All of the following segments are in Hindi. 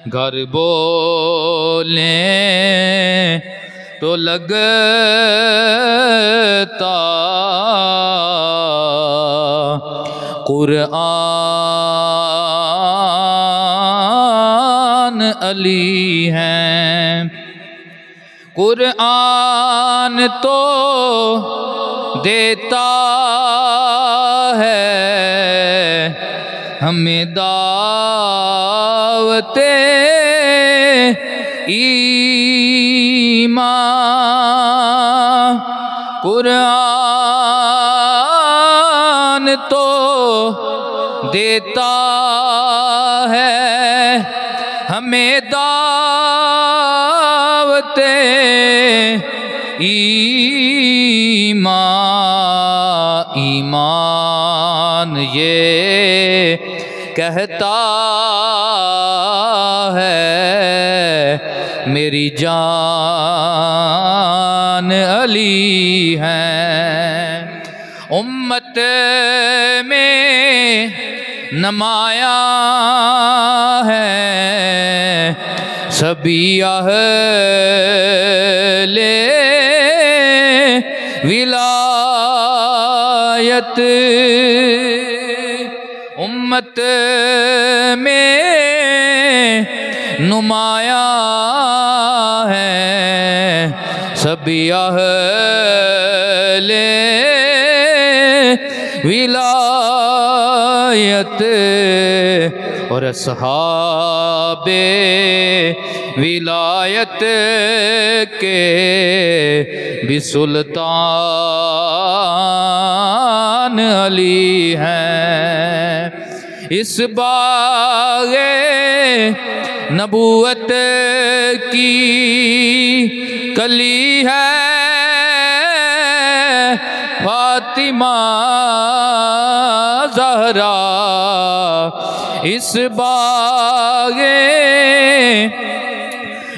घर बोले तो लगता कुरान अली हैं। कुरान तो देता है हमें दावते ईमान। कुरान तो देता है हमें दावते ईमान। ईमान ये कहता है मेरी जान अली हैं। उम्मत में नमाया है सभी अहले विलायत। उम्मत में नुमाया है सभी अहले विलायत। और असहाबे विलायत के भी सुल्तान अली हैं। इस बागे नबूवत की कली है फातिमा ज़हरा। इस बागे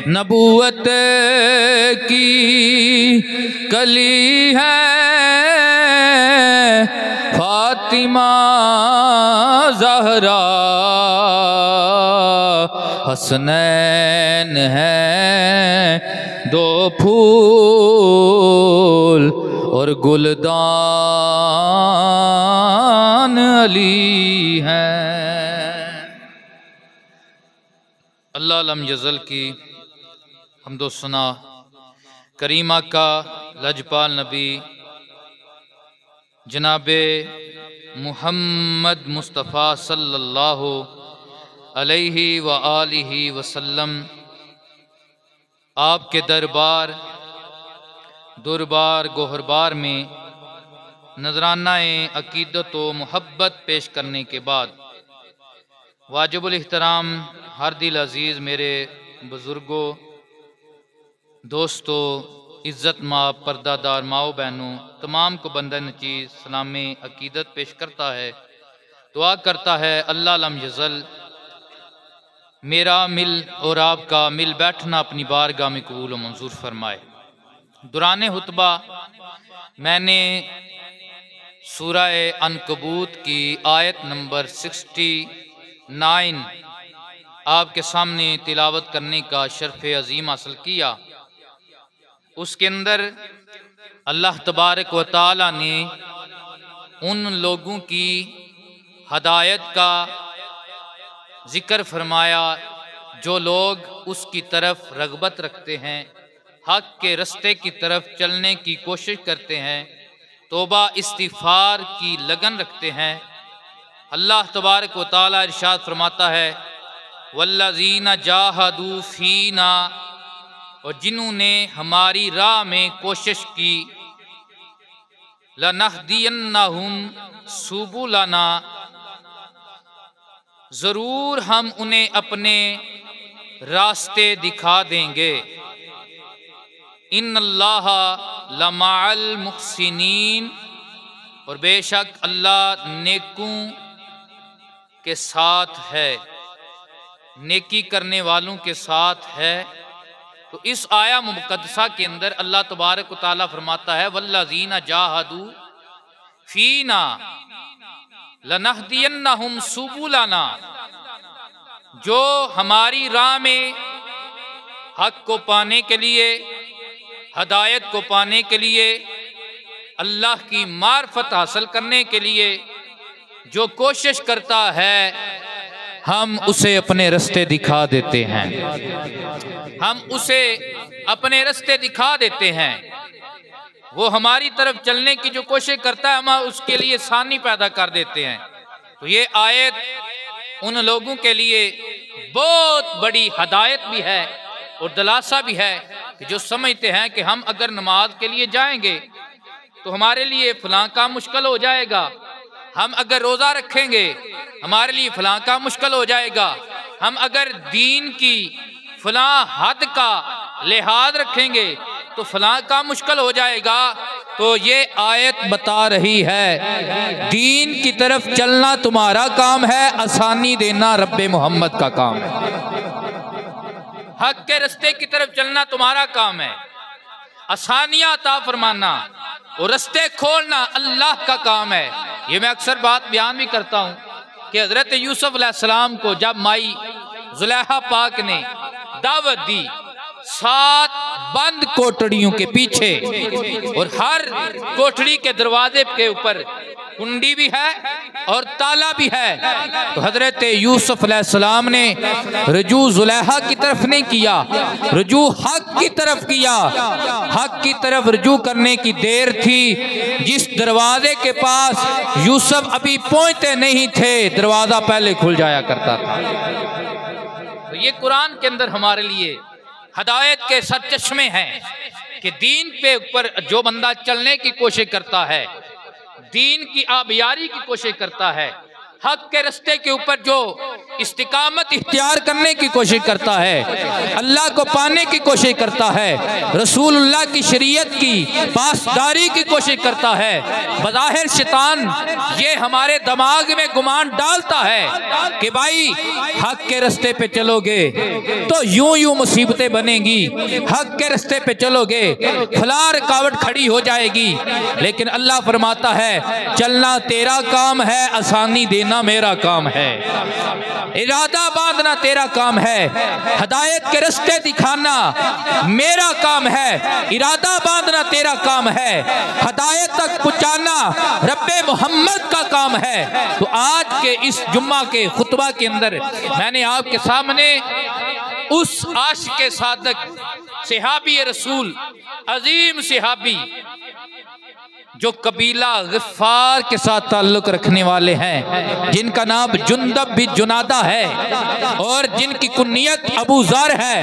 नबूवत की कली है फातिमा ज़हरा। हसनैन हैं दो फूल और गुलदान अली हैं। अल्लाह लम यज़ल की हम्दो सना करीमा का लजपाल नबी जनाबे मुहम्मद मुस्तफ़ा सल्लल्लाहु अलैहि व आलिहि वसल्लम आपके दरबार दुरबार गोहरबार में नजराना अकीदत व मोहब्बत पेश करने के बाद वाजिबुल एहतराम हर दिल अज़ीज़ मेरे बुज़ुर्गों, दोस्तों, इज़्ज़त माँ पर्दादार माओ बहनों, तमाम को बंदा नचीज़ सलाम अकीदत पेश करता है। दुआ करता है अल्लाह लम यज़ल मेरा मिल और आपका मिल बैठना अपनी बारगाह में कबूल व मंजूर फरमाए। दुराने हुतबा मैंने सूरह अनकबूत की आयत नंबर 69 आपके सामने तिलावत करने का शर्फ अजीम हासिल किया। उसके अंदर अल्लाह तबारक व तआला ने उन लोगों की हदायत का जिक्र फरमाया जो लोग उसकी तरफ रग़बत रखते हैं, हक़ के रस्ते की तरफ चलने की कोशिश करते हैं, तौबा इस्तिग़फ़ार की लगन रखते हैं। अल्लाह तबारक व तआला इरशाद फरमाता है वल्लज़ीना जाहदू फ़ीना, और जिन्होंने हमारी राह में कोशिश की, लनहदियन्नहुम सुबुलना, ज़रूर हम उन्हें अपने रास्ते दिखा देंगे। इन्नल्लाह लमाअल मुहसिनीन, और बेशक अल्लाह नेकों के साथ है, नेकी करने वालों के साथ है। तो इस आया मुक़द्दसा के अंदर अल्लाह तबारक व तआला फरमाता है वल्लज़ीना जाहदू फ़ीना लनहदियन्नहुम सुबुलना, जो हमारी राह में हक को पाने के लिए, हदायत को पाने के लिए, अल्लाह की मार्फत हासिल करने के लिए जो कोशिश करता है, हम उसे अपने रास्ते दिखा देते हैं। हम उसे अपने रास्ते दिखा देते हैं। वो हमारी तरफ चलने की जो कोशिश करता है, हम उसके लिए आसानी पैदा कर देते हैं। तो ये आयत उन लोगों के लिए बहुत बड़ी हदायत भी है और दिलासा भी है कि जो समझते हैं कि हम अगर नमाज के लिए जाएंगे तो हमारे लिए फलां काम मुश्किल हो जाएगा, हम अगर रोज़ा रखेंगे हमारे लिए फलां काम मुश्किल हो जाएगा, हम अगर दीन की फलां हद का लिहाज रखेंगे तो फलां काम मुश्किल हो जाएगा। तो ये आयत बता रही है दीन की तरफ चलना तुम्हारा काम है, आसानी देना रब्बे मोहम्मद का काम है। हक के रास्ते की तरफ चलना तुम्हारा काम है, आसानियां अता फरमाना और रास्ते खोलना अल्लाह का काम है। ये मैं अक्सर बात बयान भी करता हूँ कि हजरत यूसुफ अलैहिस्सलाम को जब माई जुलेखा पाक ने दावत दी 7 बंद कोठड़ियों के पीछे, और हर कोठड़ी के दरवाजे के ऊपर कुंडी भी है और ताला भी है, तो हजरत यूसुफ अलैहिस्सलाम ने रुजू जुलेखा की तरफ नहीं किया, रुजू हक की तरफ किया। हक की तरफ रुजू करने की देर थी। जिस दरवाजे के पास यूसुफ अभी पहुंचते नहीं थे, दरवाजा पहले खुल जाया करता था। तो ये कुरान के अंदर हमारे लिए हदायत के सरचश्मे हैं कि दीन पे ऊपर जो बंदा चलने की कोशिश करता है, दीन की आबियारी की कोशिश करता है, हक के रास्ते के ऊपर जो इस्तिकामत इख्तियार करने की कोशिश करता है, अल्लाह को पाने की कोशिश करता है, रसूलुल्लाह की शरीयत की पासदारी की कोशिश करता है, बज़ाहिर शैतान ये हमारे दिमाग में गुमान डालता है कि भाई हक के रास्ते पे चलोगे तो यूं यूं मुसीबतें बनेंगी, हक के रास्ते पे चलोगे फलां रुकावट खड़ी हो जाएगी। लेकिन अल्लाह फरमाता है चलना तेरा काम है, आसानी देना मेरा काम है, इरादा बांधना तेरा काम है, हदायत के रास्ते दिखाना मेरा काम है, इरादा बांधना तेरा काम है, हदायत तक पहुंचाना रब्बे मोहम्मद का काम है। तो आज के इस जुम्मा के खुतबा के अंदर मैंने आपके सामने उस आशिक़े सादक सहाबी रसूल अजीम सहाबी जो कबीला गिफ़ार के साथ ताल्लुक रखने वाले हैं, जिनका नाम जुंदब बिन जुनादा है और जिनकी कुन्नियत अबू ज़र है,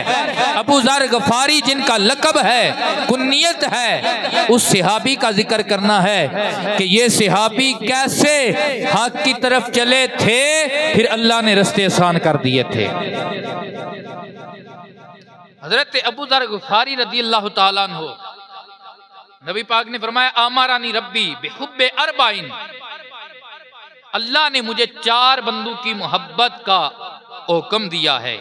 अबू ज़र गफ़ारी जिनका लक़ब है, कुन्नियत है, उस सहाबी का जिक्र करना है कि ये सहाबी कैसे हक की तरफ चले थे, फिर अल्लाह ने रास्ते आसान कर दिए थे। हज़रत अबू ज़र गफ़ारी रज़ी अल्लाह तआला अन्हु, नबी पाक ने फरमाया आमारानी रब्बी बिहुब्बे अरबाइन, अल्लाह ने मुझे 4 बंदों की मोहब्बत का हुक्म दिया है।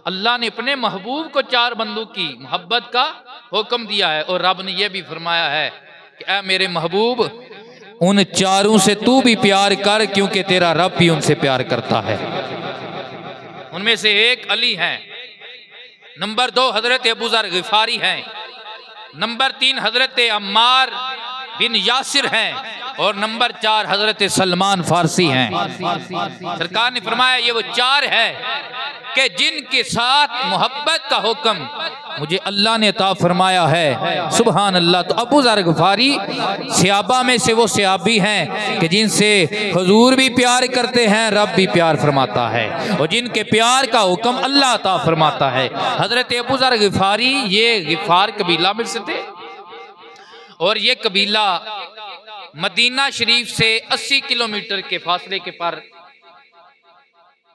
अल्लाह ने अपने महबूब को 4 बंदों की मोहब्बत का हुक्म दिया है और रब ने यह भी फरमाया है कि ऐ मेरे महबूब उन 4 से तू भी प्यार कर, क्योंकि तेरा रब भी उनसे प्यार करता है। उनमें से एक अली है, नंबर 2 हजरत अबू ज़र गिफ़ारी हैं, नंबर 3 हजरत अम्मार बिन यासिर हैं और नंबर 4 हजरत सलमान फारसी हैं। सरकार ने फरमाया ये वो 4 है कि जिनके साथ मोहब्बत का हुक्म मुझे अल्लाह ने अता फरमाया है। सुभान अल्लाह। तो अबू ज़र ग़फ़ारी सहाबा में से वो सहाबी हैं कि जिनसे हुजूर भी प्यार करते हैं, रब भी प्यार फरमाता है और जिनके प्यार का हुक्म अल्लाह अता फरमाता है। हज़रत अबू ज़र ग़फ़ारी ये ग़फ़ार कबीला में से थे और ये कबीला मदीना शरीफ से 80 किलोमीटर के फासले के पर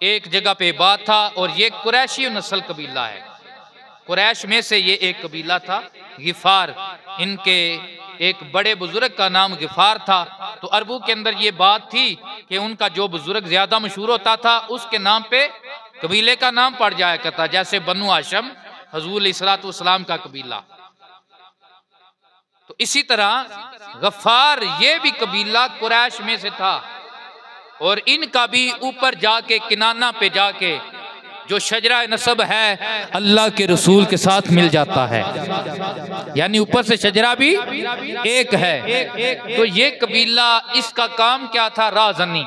एक जगह पे बात था और ये कुरैशी नस्ल कबीला है। कुरैश में से ये एक कबीला था गिफ़ार, इनके एक बड़े बुजुर्ग का नाम गिफ़ार था। तो अरबों के अंदर ये बात थी कि उनका जो बुजुर्ग ज्यादा मशहूर होता था उसके नाम पे कबीले का नाम पड़ जाया करता, जैसे बनु हाशिम हुज़ूर अलैहिस्सलातु वस्सलाम का कबीला। तो इसी तरह गफ्फार ये भी कबीला कुरैश में से था और इनका भी ऊपर जाके किनाना पे जाके जो शजरा नसब है अल्लाह के रसूल के साथ मिल जाता है, यानी ऊपर से शजरा भी एक है। तो ये कबीला, इसका काम क्या था? राज़नी,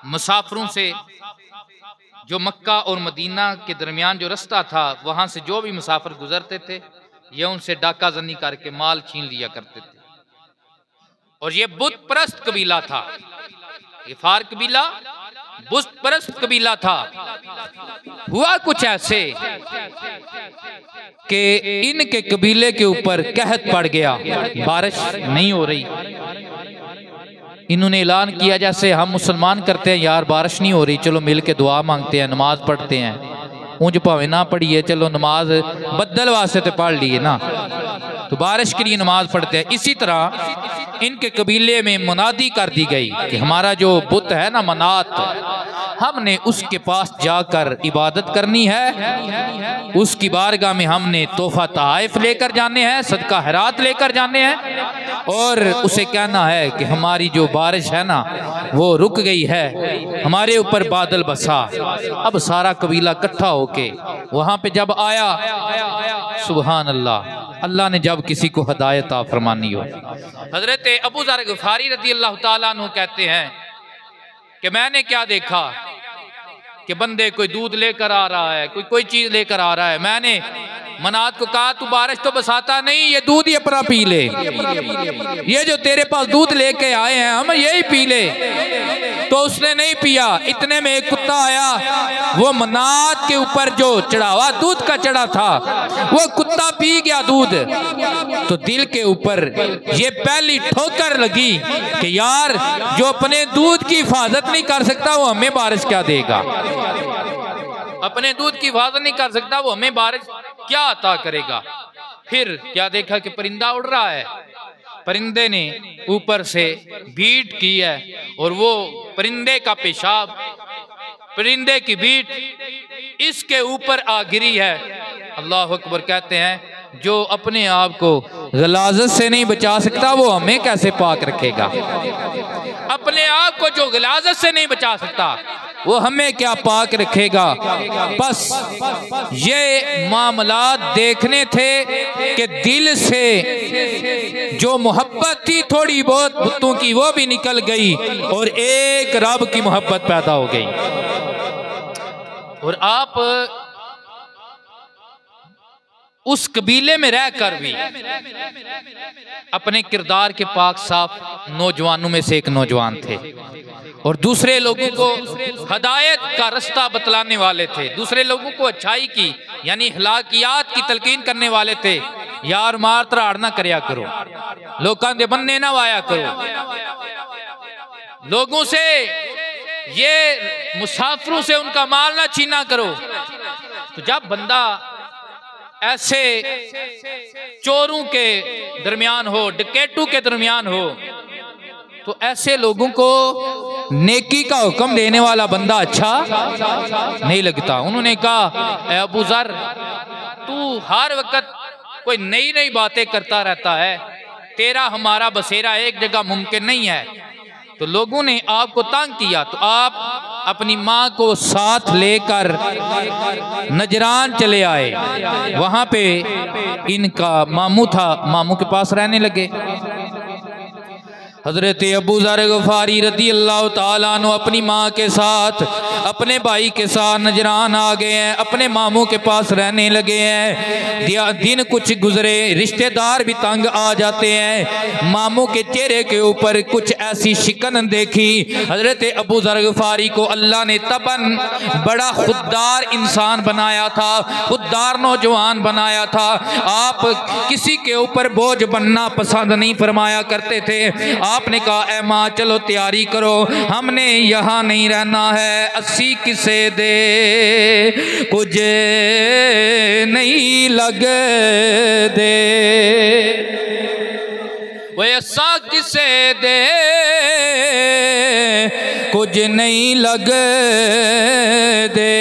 मुसाफिरों से, जो मक्का और मदीना के दरमियान जो रास्ता था वहां से जो भी मुसाफिर गुजरते थे ये उनसे डाका जनी करके माल छीन लिया करते थे। और ये बुत परस्त कबीला था, गिफार कबीला बुत परस्त कबीला था। हुआ कुछ ऐसे कि इनके कबीले के ऊपर कहत पड़ गया, बारिश नहीं हो रही। इन्होंने ऐलान किया जैसे हम मुसलमान करते हैं, यार बारिश नहीं हो रही, चलो मिल के दुआ मांगते हैं, नमाज पढ़ते हैं। ऊंच भावे ना पढ़िए, चलो नमाज बदल वास्ते तो पढ़ लिए ना, तो बारिश के लिए नमाज पढ़ते हैं। इसी तरह इनके कबीले में मुनादी कर दी गई कि हमारा जो बुत है ना मनात, हमने उसके पास जाकर इबादत करनी है, उसकी बारगाह में हमने तोहफा तहाइफ लेकर जाने हैं, सदका खैरात लेकर जाने हैं, और उसे कहना है कि हमारी जो बारिश है ना वो रुक गई है, हमारे ऊपर बादल बसा। अब सारा कबीला इकट्ठा होके वहां पे जब आया, सुभान अल्लाह, अल्लाह ने जब किसी को हिदायत फरमानी हो। हजरत अबू ज़र ग़िफ़ारी रज़ी अल्लाह ताला अन्हु कहते हैं कि मैंने क्या देखा कि बंदे कोई दूध लेकर आ रहा है, कोई चीज लेकर आ रहा है। मैंने मनात को कहा तू बारिश तो बसाता नहीं, ये दूध ही अपना पी ले, ये जो तेरे पास दूध लेके आए हैं हम यही पी ले। तो उसने नहीं पिया। इतने में एक कुत्ता आया, वो मनात के ऊपर जो चढ़ावा दूध का चढ़ा था वो कुत्ता पी गया दूध। तो दिल के ऊपर ये पहली ठोकर लगी कि यार जो अपने दूध की हिफाजत नहीं कर सकता वो हमें बारिश क्या देगा, अपने दूध की हिफाजत नहीं कर सकता वो हमें बारिश क्या अता करेगा। फिर क्या देखा कि परिंदा उड़ रहा है, परिंदे ने ऊपर से बीट की है और वो परिंदे का पेशाब, परिंदे की बीट इसके ऊपर आ गिरी है। अल्लाह अकबर। कहते हैं जो अपने आप को गलाजत से नहीं बचा सकता वो हमें कैसे पाक रखेगा। अपने आप को जो गलाजत से नहीं बचा सकता वो हमें क्या पाक रखेगा। बस ये मामलात देखने थे कि दिल से जो मोहब्बत थी थोड़ी बहुत बुतों की वो भी निकल गई और एक रब की मोहब्बत पैदा हो गई। और आप उस कबीले में रहकर भी अपने किरदार के पाक साफ नौजवानों में से एक नौजवान थे और दूसरे लोगों को हदायत का रास्ता बतलाने वाले थे, दूसरे लोगों को अच्छाई की यानी हलाकियात की तलकीन करने वाले थे। यार मार त्राड़ ना करया करो, लोगों के बनने ना वाया करो, लोगों से ये मुसाफिरों से उनका माल ना छीना करो। तो जब बंदा ऐसे चोरों के दरमियान हो, डकैतों के दरमियान हो, तो ऐसे लोगों को नेकी का हुक्म देने वाला बंदा अच्छा नहीं लगता। उन्होंने कहा अबू ज़र तू हर वक्त कोई नई नई बातें करता रहता है, तेरा हमारा बसेरा एक जगह मुमकिन नहीं है। तो लोगों ने आपको तंग किया तो आप अपनी माँ को साथ लेकर नजरान चले आए। वहां पे इनका मामू था, मामू के पास रहने लगे। हजरत अबू ज़र ग़िफ़ारी रज़ी अल्लाह ताला अन्हु अपनी माँ के साथ, अपने भाई के साथ नजरान आ गए हैं, अपने मामू के पास रहने लगे हैं। दिन कुछ गुजरे, रिश्तेदार भी तंग आ जाते हैं। मामू के चेहरे के ऊपर कुछ ऐसी शिकन देखी। हजरत अबू ज़र ग़िफ़ारी को अल्लाह ने तबन बड़ा खुददार इंसान बनाया था, खुददार नौजवान बनाया था। आप किसी के ऊपर बोझ बनना पसंद नहीं फरमाया करते थे। आपने कहा ऐ माँ चलो तैयारी करो, हमने यहाँ नहीं रहना है, 80 किसे दे कुछ नहीं लग दे, वो 80 किसे दे कुछ नहीं लग दे,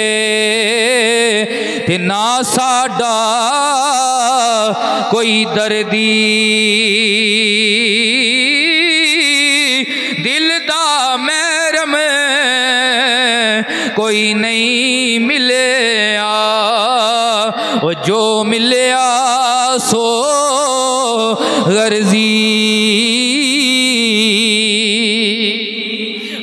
ते ना साडा कोई दर्दी कोई नहीं नहीं मिलिया, वो जो मिलिया सो गर्जी।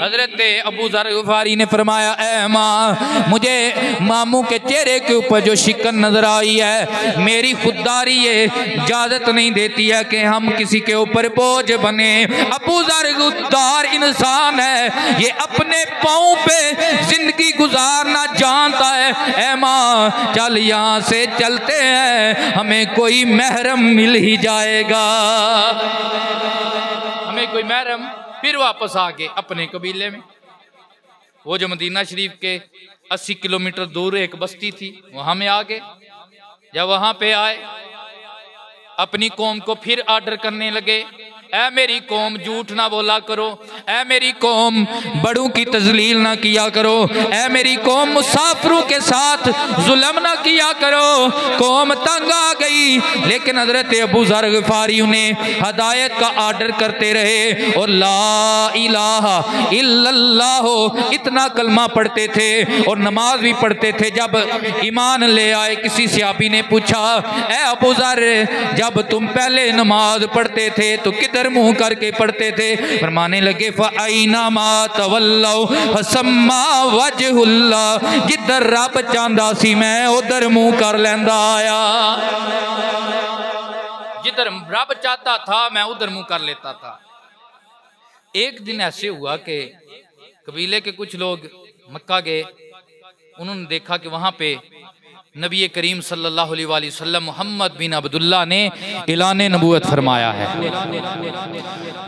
हजरत अबू ज़र ग़िफ़ारी ने फरमाया, ऐ माँ, मुझे मामू के चेहरे के ऊपर जो शिकन नजर आई है, मेरी खुददारी ये इजाजत नहीं देती है कि हम किसी के ऊपर बोझ बने। अबू ज़र खुददार इंसान है, ये अपने पाँव पे जिंदगी गुजारना जानता है। ऐ माँ, चल यहाँ से चलते हैं, हमें कोई महरम मिल ही जाएगा, हमें कोई महरम। फिर वापस आ गए अपने कबीले में। वो जो मदीना शरीफ के 80 किलोमीटर दूर एक बस्ती थी, वहां में आ गए। जब वहां पे आए, अपनी कौम को फिर आर्डर करने लगे, ऐ मेरी कौम झूठ ना बोला करो, ऐ मेरी कौम बड़ों की तजलील ना किया करो, ऐ मेरी कौम मुसाफिरों के साथ जुल्म ना किया करो। कौम तंग आ गई, लेकिन हजरत अबू ज़र ग़िफ़ारी उन्हें हदायत का आर्डर करते रहे और ला इलाहा इल्लल्लाह इतना कलमा पढ़ते थे और नमाज भी पढ़ते थे। जब ईमान ले आए, किसी सहाबी ने पूछा, ऐ अबू ज़र, जब तुम पहले नमाज पढ़ते थे तो किधर मुंह करके पढ़ते थे? फरमाने लगे, फ़अइनमा तवल्लौ फसम्मा वजहुल्लाह, जिधर रब चांदा सी मैं उधर मुंह कर लेंदा आया, जिधर रब चाहता था मैं उधर मुंह कर लेता था। एक दिन ऐसे हुआ कि कबीले के कुछ लोग मक्का गए, उन्होंने देखा कि वहां पे नबी करीम सल्लल्लाहु अलैहि वसल्लम मोहम्मद बिन अब्दुल्लाह ने ऐलान नबूवत फरमाया है।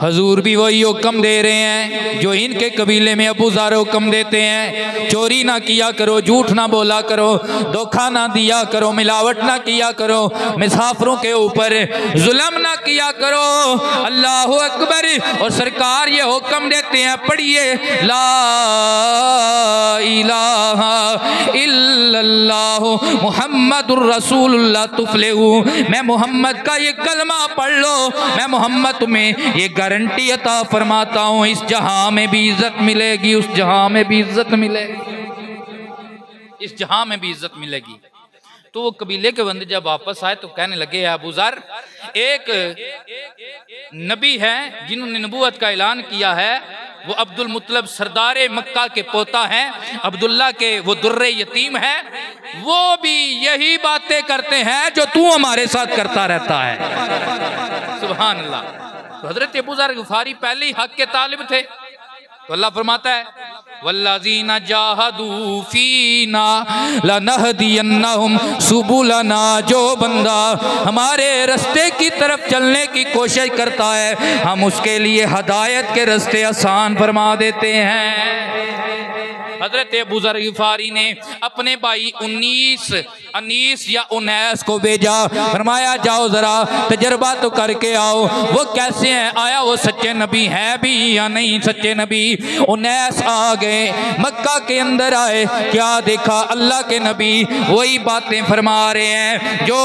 हजूर भी वही हुक्म दे रहे हैं जो इनके कबीले में अबू ज़र हुक्म देते हैं, चोरी ना किया करो, झूठ ना बोला करो, धोखा ना दिया करो, मिलावट ना किया करो, मुसाफिरों के ऊपर जुल्म ना किया करो। अल्लाह अकबर। और सरकार ये हुक्म देते हैं, पढ़िए ला इलाहा इल्लल्लाह मुहम्मदुर रसूलुल्लाह तुफ्लिहू। मैं मोहम्मद का ये कलमा पढ़ लो, मैं मोहम्मद तुम्हें ये गारंटी अता फरमाता हूँ, इस जहां में भी इज्जत मिलेगी, उस जहां में भी इज्जत मिलेगी, इस जहां में भी इज्जत मिलेगी। तो वो कबीले के बंदे जब वापस आए तो कहने लगे, अबू ज़र, एक नबी है जिन्होंने नबूवत का ऐलान किया है, वो अब्दुल मुत्तलिब सरदार मक्का के पोता हैं, अब्दुल्ला के वो दुर्रे यतीम है, वो भी यही बातें करते हैं जो तू हमारे साथ करता रहता है। सुभान अल्लाह। तो हजरत अबू ज़र ग़िफ़ारी पहले ही हक के तालिब थे। तो अल्लाह फरमाता है, वल्लज़ीना जाहदू फीना लनहदियन्नहुम सुबुलना, जो बंदा हमारे रास्ते की तरफ चलने की कोशिश करता है, हम उसके लिए हदायत के रास्ते आसान फरमा देते हैं। हजरत अबू ज़र ग़िफ़ारी ने अपने भाई अनीस या उनैस को भेजा, फरमाया जाओ जरा तजर्बा तो करके आओ, वो कैसे हैं, आया वो सच्चे नबी हैं भी या नहीं सच्चे नबी। उनैस आ गए, मक्का के अंदर आए, क्या देखा, अल्लाह के नबी वही बातें फरमा रहे हैं जो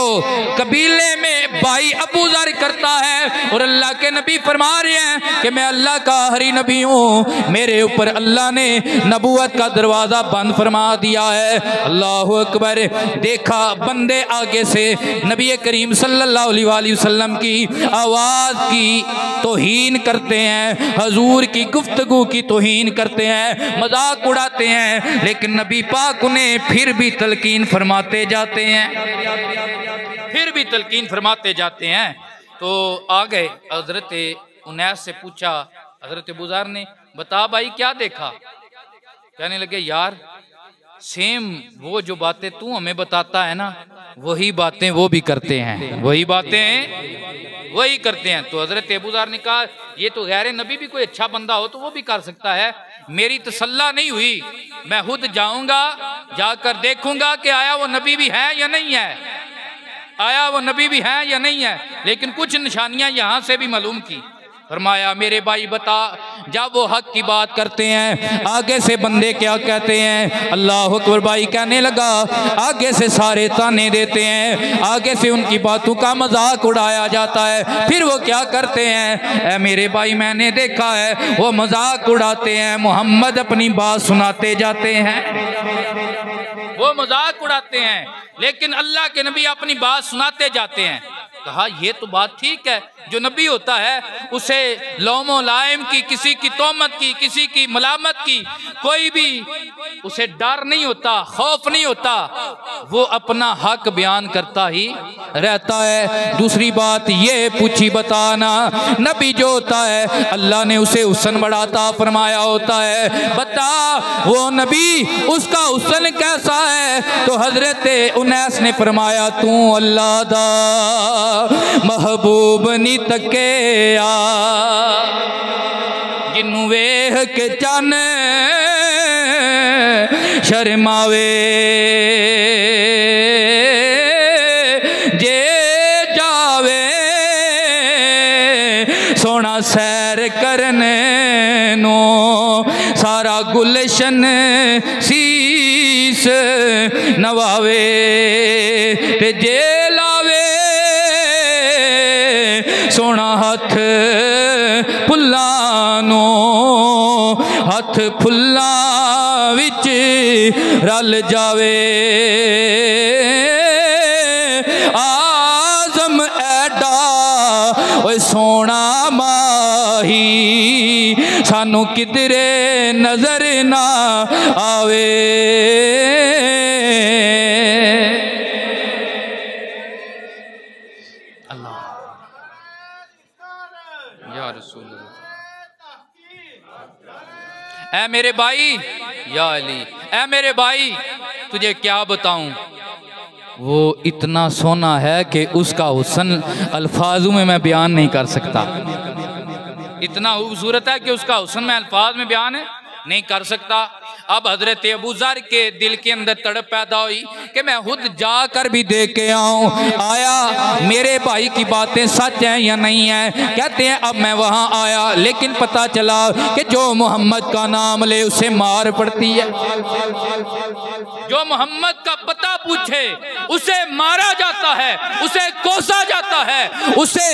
कबीले में भाई अबू ज़र करता है, और अल्लाह के नबी फरमा रहे हैं कि मैं अल्लाह का आखिरी नबी हूँ, मेरे ऊपर अल्लाह ने नबूवत का दरवाजा बंद फरमा दिया है। अल्लाह अकबर। देखा बंदे आगे से नबी करीम सल्लल्लाहु अलैहि वसल्लम की आवाज़ की तौहीन करते हैं, हजूर की गुफ्तगू की तौहीन करते हैं, मजाक उड़ाते हैं, लेकिन नबी पाक उन्हें फिर भी तलकीन फरमाते जाते हैं, फिर भी तलकीन फरमाते जाते हैं। तो आ गए, हजरत उनैस से पूछा, हजरत अबू ज़र ने, बता भाई क्या देखा? कहने लगे, यार सेम वो जो बातें तू हमें बताता है ना, वही बातें वो भी करते हैं, वही बातें वही करते हैं। तो हजरत अबू ज़र ने कहा, ये तो गैर नबी भी कोई अच्छा बंदा हो तो वो भी कर सकता है, मेरी तसल्ला नहीं हुई, मैं खुद जाऊंगा, जाकर देखूंगा कि आया वो नबी भी है या नहीं है, आया वो नबी भी है या नहीं है। लेकिन कुछ निशानियां यहां से भी मालूम की। फरमाया, मेरे भाई बता, जब वो हक की बात करते हैं आगे से बंदे क्या कहते हैं, अल्लाह अकबर। भाई कहने लगा आगे से सारे ताने देते हैं, आगे से उनकी बातों का मजाक उड़ाया जाता है। फिर वो क्या करते हैं, ऐ मेरे भाई मैंने देखा है वो मजाक उड़ाते हैं, मोहम्मद अपनी बात सुनाते जाते हैं, वो मजाक उड़ाते हैं, लेकिन अल्लाह के नबी अपनी बात सुनाते जाते हैं। कहा ये तो बात ठीक है, जो नबी होता है उसे लौमो लाइम की, किसी की तोहमत की, किसी की मलामत की, कोई भी उसे डर नहीं होता, खौफ नहीं होता, वो अपना हक बयान करता ही रहता है। दूसरी बात ये पूछी बताना, नबी जो होता है अल्लाह ने उसे हुस्न बढ़ाता फरमाया होता है, बता वो नबी उसका हुस्न कैसा है, तो हजरत उनैस ने फरमाया तू अल्लाह दा महबूब नी तके आ, जिन्नू वेख के चन शर्मावे, जे जावे सोना सैर करने नो, सारा गुलशन शीस नवावे, ते जे सोना हथ फुल्लानो, हथ फुल्ला विच रल जावे, आजम ऐडा ओए सोना माही, सानू किधरे नजर ना आवे। ऐ मेरे भाई या अली, ऐ मेरे भाई तुझे क्या बताऊं, वो इतना सोना है कि उसका हुस्न अल्फाजों में मैं बयान नहीं कर सकता, इतना खूबसूरत है कि उसका हुस्न मैं अल्फाज में बयान नहीं कर सकता। अब हजरत अबू ज़र के दिल के अंदर तड़प पैदा हुई कि मैं खुद जाकर भी देख के आऊं, आया मेरे भाई की बातें सच हैं या नहीं है। कहते हैं अब मैं वहां आया, लेकिन पता चला कि जो मोहम्मद का नाम ले उसे मार पड़ती है, जो मोहम्मद का पता पूछे उसे मारा जाता है, उसे कोसा जाता है, उसे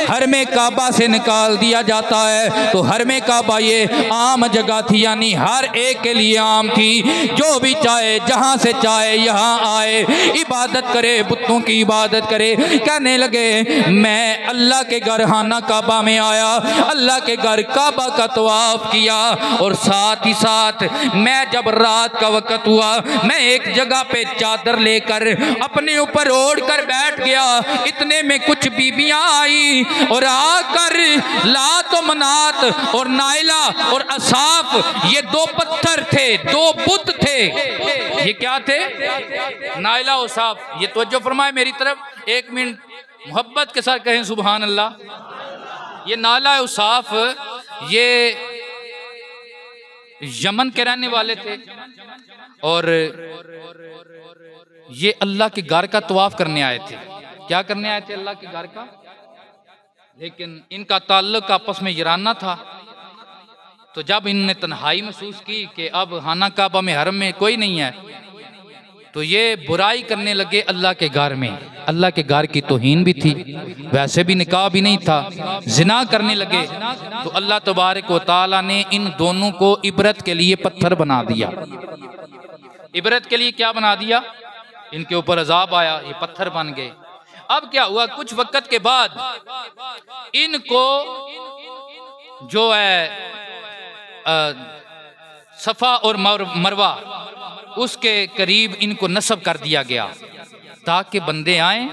हरमे काबा से निकाल दिया जाता है। तो हरमे काबा ये आम जगह थी, यानी हर एक के लिए आम थी, जो भी चाहे जहां से चाहे यहाँ आए, इबादत करे, बुतों की इबादत करे। कहने लगे मैं अल्लाह के घर खाना काबा में आया, अल्लाह के घर काबा का तवाफ किया, और साथ ही साथ मैं जब रात का वक्त हुआ मैं एक जगह पे चादर लेकर अपने ऊपर ओढ़ कर बैठ गया। इतने में कुछ बीबियां आई और आकर लात और मनात और नाइला और असाफ, ये दो पत्थर थे, दो बुत थे। ये क्या थे? नाइला और असाफ। ये तवज्जो फरमाए मेरी तरफ, एक मिनट मोहब्बत के साथ कहें सुभान अल्लाह। ये नाइला और असाफ ये यमन के रहने वाले थे और ये अल्लाह के घर का तवाफ करने आए थे। क्या करने आए थे? अल्लाह के घर का। लेकिन इनका ताल्लुक आपस में ईराना था। तो जब इनने तन्हाई महसूस की कि अब खाना काबा में हरम में कोई नहीं है, तो ये बुराई करने लगे अल्लाह के घर में। अल्लाह के घर की तौहीन भी थी, वैसे भी निकाह भी नहीं था, जिना करने लगे। तो अल्लाह तबारक व तआला ने इन दोनों को इबरत के लिए पत्थर बना दिया। इबरत के लिए क्या बना दिया? इनके ऊपर अजाब आया, ये पत्थर बन गए। अब क्या हुआ, कुछ वक्त के बाद इनको जो है सफा और मरवा उसके करीब इनको नस्ब कर दिया गया, ताकि बंदे आए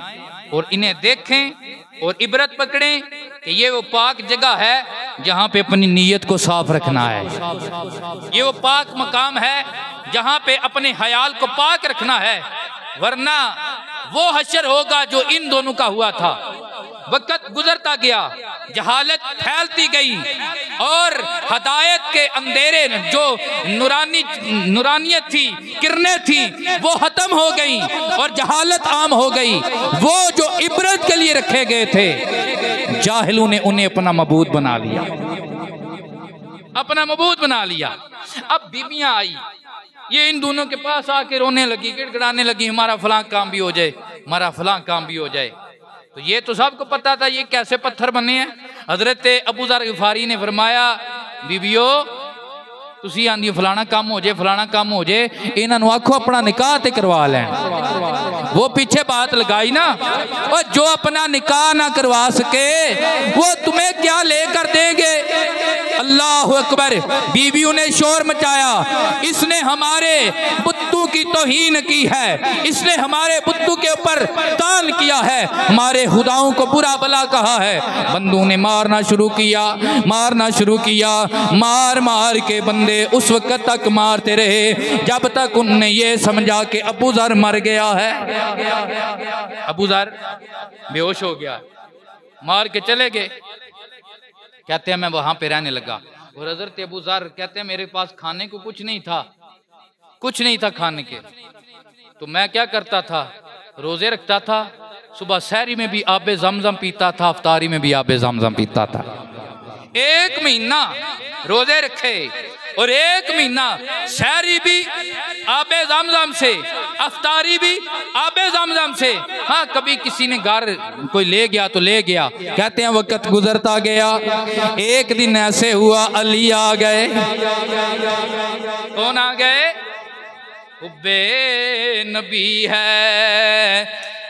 और इन्हें देखें और इबरत पकड़ें कि ये वो पाक जगह है जहाँ पे अपनी नीयत को साफ रखना है, ये वो पाक मकाम है जहाँ पे अपने हयाल को पाक रखना है, वरना वो हशर होगा जो इन दोनों का हुआ था। वक्त गुजरता गया, जहालत फैलती गई और हदायत के अंधेरे जो नूरानियत थी, किरणें थी, वो खत्म हो गई और जहालत आम हो गई। वो जो इबरत के लिए रखे गए थे, जाहिलों ने उन्हें अपना मबूद बना लिया। अपना मबूद बना लिया। अब बीवियां आई, ये इन दोनों के पास आके रोने लगी, गिड़गिड़ाने लगी, हमारा फलां काम भी हो जाए, हमारा फलां काम भी हो जाए। तो ये तो सबको पता था ये कैसे पत्थर बने हैं। हजरत अबू ज़र ग़िफ़ारी ने फरमाया, बीबियो तुसी आंदी फलाना काम हो जाए, फलाना काम हो जाए, इन्हों आखो अपना निकाह ते करवा लें। वो पीछे बात लगाई ना, और जो अपना निकाह ना करवा सके वो तुम्हें क्या लेकर देंगे। अल्लाह अकबर। बीवियों ने शोर मचाया, इसने हमारे बुत्तू की तौहीन की है, इसने हमारे बुत्तू के ऊपर तान किया है, हमारे खुदाओं को बुरा भला कहा है। बंदों ने मारना शुरू किया, मारना शुरू किया, मार मार के बंदे उस वक्त तक मारते रहे जब तक उनने ये समझा कि अबू ज़र मर गया है। अबू ज़र बेहोश हो गया, मार के चले गए। कहते हैं मैं वहां पे रहने लगा, और हज़रत अबू ज़र कहते हैं मेरे पास खाने को कुछ नहीं था, कुछ नहीं था खाने के। तो मैं क्या करता था, रोजे रखता था, सुबह सहरी में भी आबे ज़मज़म पीता था, अफ्तारी में भी आबे ज़मज़म पीता था। 1 महीना रोजे रखे और 1 महीना सहरी भी आबे ज़मज़म से, अफ्तारी भी आबे ज़मज़म से। हाँ, कभी किसी ने घर कोई ले गया तो ले गया। कहते हैं वक्त गुजरता गया, एक दिन ऐसे हुआ अली आ गए। कौन आ गए? हुब्बे नबी है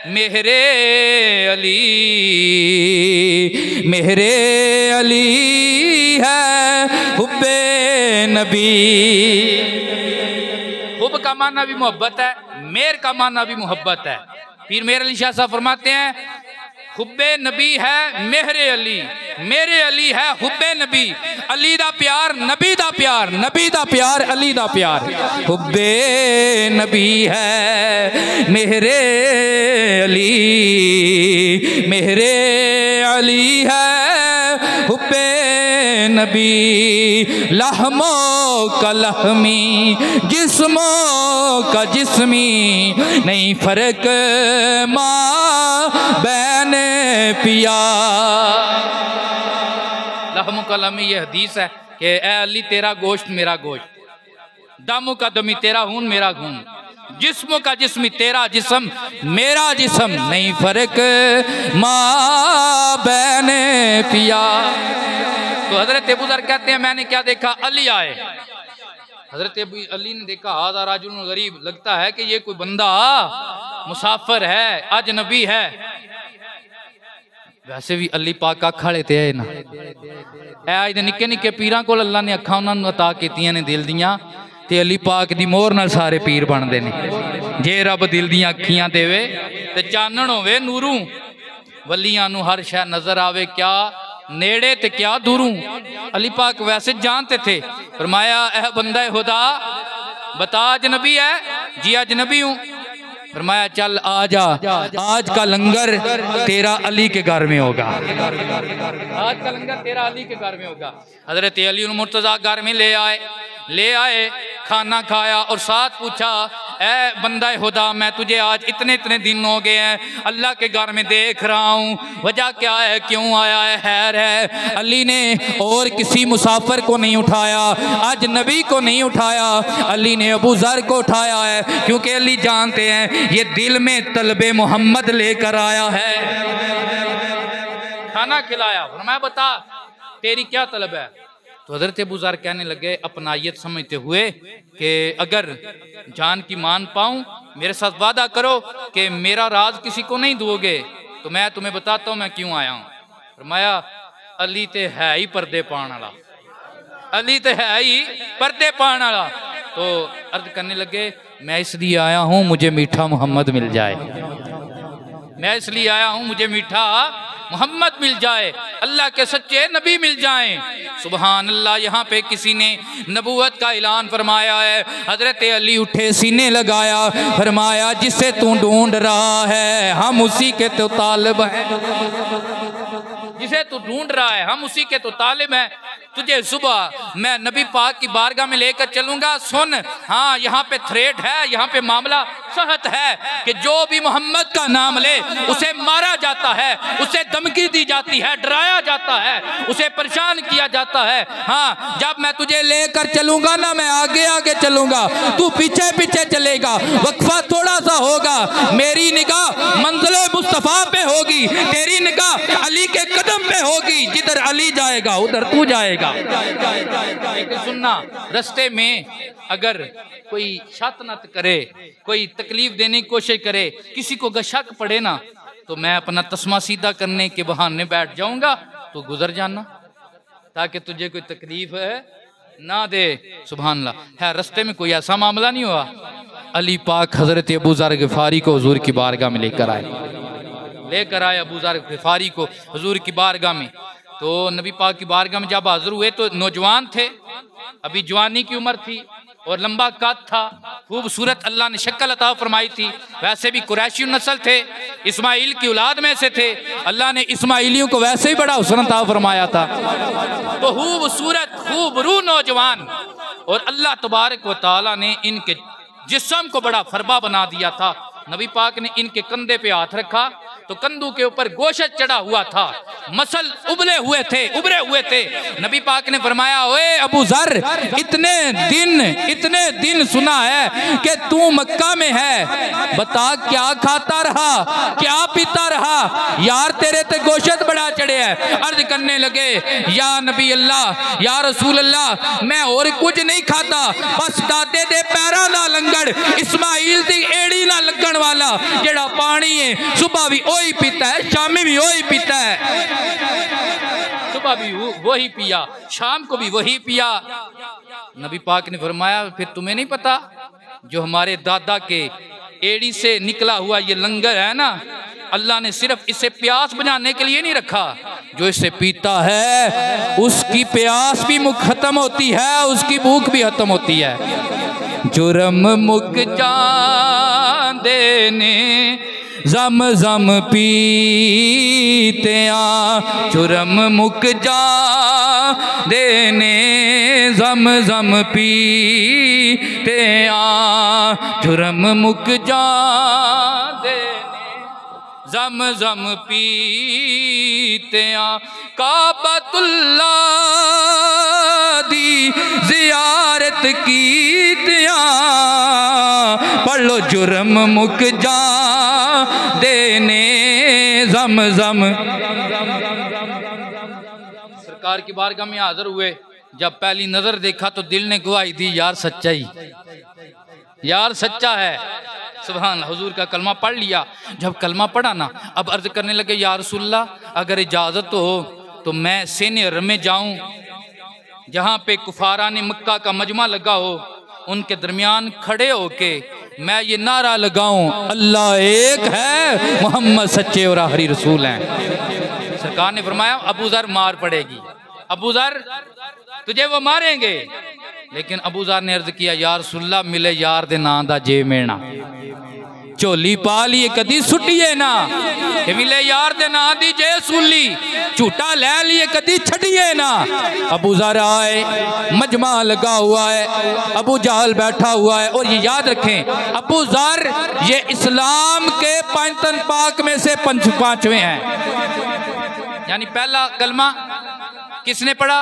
मेहरे अली, मेहरे अली है हुब्बे नबी। हुब का माना भी मोहब्बत है, मेर का माना भी मोहब्बत है। पीर मेर अली शाह साहब फरमाते हैं हुब्बे नबी है मेहरे अली, मेरे अली है हुब्बे नबी। अली दा प्यार, नबी दा प्यार, नबी दा प्यार, अली दा प्यार। हुब्बे नबी है मेहरे अली, मेहरे अली है हुब्बे नबी। लहमो का लहमी, जिस्मो का जिस्मी, नहीं फर्क माँ बैन पिया। लहमो का लहमी ये हदीस है कि ए अली तेरा गोश्त मेरा गोश्त, दमो का दमी तेरा खून मेरा खून, जिस्मों का जिस्म तेरा जिस्म मेरा जिस्म, नहीं फर्क माँ बैन पिया। तो हजरत अबू ज़र कहते हैं मैंने क्या देखा, अली आए। हजरत अली ने देखा हाज़ा राजुल गरीब, लगता है कि ये कोई बंदा मुसाफिर है, अजनबी है। वैसे भी अली पाक अखा वाले थे ना, अज निक्के निक्के पीरां कोल अल्लाह ने अखा उन्होंने अता कीतियां ने दिल दियां, ते अली पाक दी मोहर नाल सारे पीर बनते हैं। जे रब दिल दियां अखियां देवे ते चानण होवे नूरू, वलियां नू हर शै नजर आवे, क्या नेड़े ते क्या दूरों। अली पाक वैसे जानते थे। फरमाया एह बंदा खुदा बता अजनबी है? जी अजनबी हूँ। फरमाया चल आ जा, आज का लंगर तेरा अली के घर में होगा, आज का लंगर तेरा अली के घर में होगा। हजरत अली मुर्तज़ा घर में ले आए, खाना खाया और साथ पूछा ए बंदा खुदा मैं तुझे आज इतने इतने दिन हो गए हैं अल्लाह के घर में देख रहा हूँ, वजह क्या है, क्यों आया है? खैर है। अली ने और किसी मुसाफिर को नहीं उठाया, आज नबी को नहीं उठाया, अली ने अबू ज़र को उठाया है, क्योंकि अली जानते हैं ये दिल में तलबे मोहम्मद लेकर आया है। खाना खिलाया, फरमाया बता तेरी क्या तलब है? तो हज़रत अबू ज़र कहने लगे अपनायत समझते हुए कि अगर जान की मान पाऊँ मेरे साथ वादा करो कि मेरा राज किसी को नहीं दोगे, तो मैं तुम्हें बताता हूँ मैं क्यों आया हूँ। फरमाया अली ते है ही पर्दे पाने वाला, अली ते है ही पर्दे पाने वाला। तो अर्ज करने लगे मैं इसलिए आया हूँ मुझे मीठा मोहम्मद मिल जाए, मैं इसलिए आया हूँ मुझे मीठा मोहम्मद मिल जाए, अल्लाह के सच्चे नबी मिल जाएं। सुबहान अल्लाह। यहाँ पे किसी ने नबूवत का ऐलान फरमाया है। हजरत अली उठे, सीने लगाया, फरमाया जिसे तू ढूंढ रहा है हम उसी के तो तालिब हैं, जिसे तू ढूंढ रहा है हम उसी के तो तालिब हैं। तुझे सुबह मैं नबी पाक की बारगाह में लेकर चलूंगा। सुन, हाँ यहाँ पे थ्रेट है, यहाँ पे मामला सहत है कि जो भी मोहम्मद का नाम ले उसे मारा जाता है, उसे धमकी दी जाती है, डराया जाता है, उसे परेशान किया जाता है। हाँ, जब मैं तुझे लेकर चलूंगा ना, मैं आगे आगे चलूंगा, तू पीछे पीछे चलेगा, वक्फा थोड़ा सा होगा, मेरी निगाह मंजिले मुस्तफा पे होगी, तेरी निगाह अली के कदम पे होगी, जिधर अली जाएगा उधर तू जाएगा। सुनना, रास्ते में अगर कोई शतनत करे, कोई तकलीफ देने की कोशिश करे, किसी को शक पड़े ना, तो मैं अपना तस्मा सीधा करने के बहाने बैठ जाऊंगा, तो गुजर जाना, ताकि तुझे कोई तकलीफ है ना दे। सुभान अल्लाह। है रास्ते में कोई ऐसा मामला नहीं हुआ। अली पाक हजरत अबू ज़र ग़िफ़ारी को हुजूर की बारगाह में लेकर आए अबू ज़र ग़िफ़ारी को हुजूर की बारगाह में। तो नबी पाक की बारगाह में जब हाजिर हुए तो नौजवान थे, अभी जवानी की उम्र थी और लंबा कद था, खूबसूरत अल्लाह ने शक्ल अता फरमाई थी। वैसे भी कुरैशी नस्ल थे, इस्माइल की औलाद में से थे, अल्लाह ने इस्माइलियों को वैसे ही बड़ा हुस्न अता फरमाया था। तो खूबसूरत खूबरू नौजवान, और अल्लाह तबारक व तआला ने इनके जिस्म को बड़ा फरबा बना दिया था। नबी पाक ने इनके कंधे पे हाथ रखा तो कंधों के ऊपर गोश्त चढ़ा हुआ था, मसल उबले हुए थे। नबी पाक ने फरमाया, ओए अबू ज़र, इतने दिन सुना है कि तू मक्का में है, बता क्या खाता रहा, क्या पीता रहा, यार तेरे ते गोश्त बड़ा चढ़े है। अर्ज करने लगे, या नबी अल्लाह, या रसूल अल्लाह, मैं और कुछ नहीं खाता, बस दादे दे पैरां दा लंगड़, इस्माइल दी एड़ी ना लगन वाला जेड़ा पानी है, सुबह भी वही पीता है, शामी भी वही पीता है, सुबह भी वही पिया, शाम को भी वही पिया। नबी पाक ने फरमाया, फिर तुम्हें नहीं पता जो हमारे दादा के एड़ी से निकला हुआ ये लंगर है ना, अल्लाह ने सिर्फ इसे प्यास बुझाने के लिए नहीं रखा, जो इसे पीता है उसकी प्यास भी खत्म होती है, उसकी भूख भी खत्म होती है। जुर्म मुक जांदे ने जम जम पीते आ, जुर्म मुक जांदे ने जम जम पीते आ, जुर्म मुक जांदे जम जम पीते आ, काबतुल्लाह दी जियारत कीते आ, पढ़ लो जुर्म मुक जा देने जम जम। सरकार की बारगाह में हाजिर हुए, जब पहली नजर देखा तो दिल ने गवाही दी, यार सच्चाई, यार सच्चा है। सुभान अल्लाह। हुजूर का कलमा पढ़ लिया। जब कलमा पढ़ा ना, अब अर्ज करने लगे, या रसूलल्लाह, अगर इजाजत हो तो मैं सीनियर में जाऊं, जहां पे कुफारा ने मक्का का मजमा लगा हो, उनके दरमियान खड़े होके मैं ये नारा लगाऊं, अल्लाह एक है, मोहम्मद सच्चे और आखिरी रसूल हैं। सरकार ने फरमाया, अबू ज़र मार पड़ेगी, अबू ज़र तुझे वो मारेंगे। लेकिन अबू ज़र ने अर्ज किया, या रसूलल्लाह, मिले यार दे नां दा जे मेना, झोली पा लिए कदी सुटिए ना, कि मिले यार दे नां दी जे सूली, झूठा ले लिए कदी छड़िए ना। अबू ज़र आए, मजमा लगा हुआ है, अबू जहल बैठा हुआ है, और ये याद रखें, अबू ज़र ये इस्लाम के पंचतन पाक में से पांचवें हैं। यानी पहला कलमा किसने पढ़ा?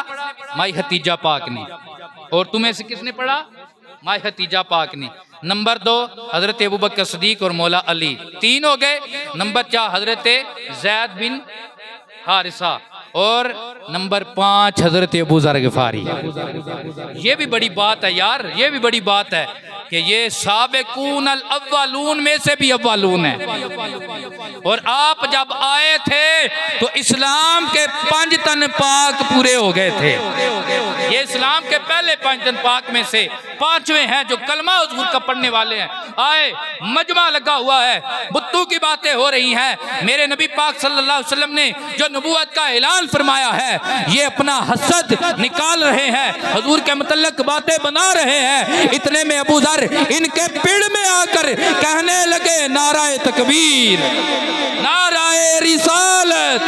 माई हतीजा पाक ने। और तुम्हें से किसने पढ़ा? माई हतीजा पाक ने। नंबर 2 हजरत अबू बकर सदीक और मौला अली, 3 हो गए। नंबर 4 हजरत ज़ैद बिन हारिसा, और नंबर 5 हजरत अबू ज़र ग़िफ़ारी। ये भी बड़ी बात है यार, ये भी बड़ी बात है कि ये साबिकून अल अव्वलून में से भी अव्वलून है। और आप जब आए थे तो इस्लाम के 5 तन पाक पूरे हो गए थे। ये इस्लाम के पहले 5 तन पाक में से 5वें हैं जो कलमा हुजूर का पढ़ने वाले हैं। आए, मजमा लगा हुआ है, बुत्तों की बातें हो रही हैं। मेरे नबी पाक सल्लल्लाहु अलैहि वसल्लम ने जो नबूवत का ऐलान फरमाया है, ये अपना हसद निकाल रहे हैं, हुजूर के मुतल्लिक बातें बना रहे हैं। इतने में अबू ज़र इनके पेड़ में आकर कहने लगे, नाराए तकबीर, नारा नाराए रिसालत।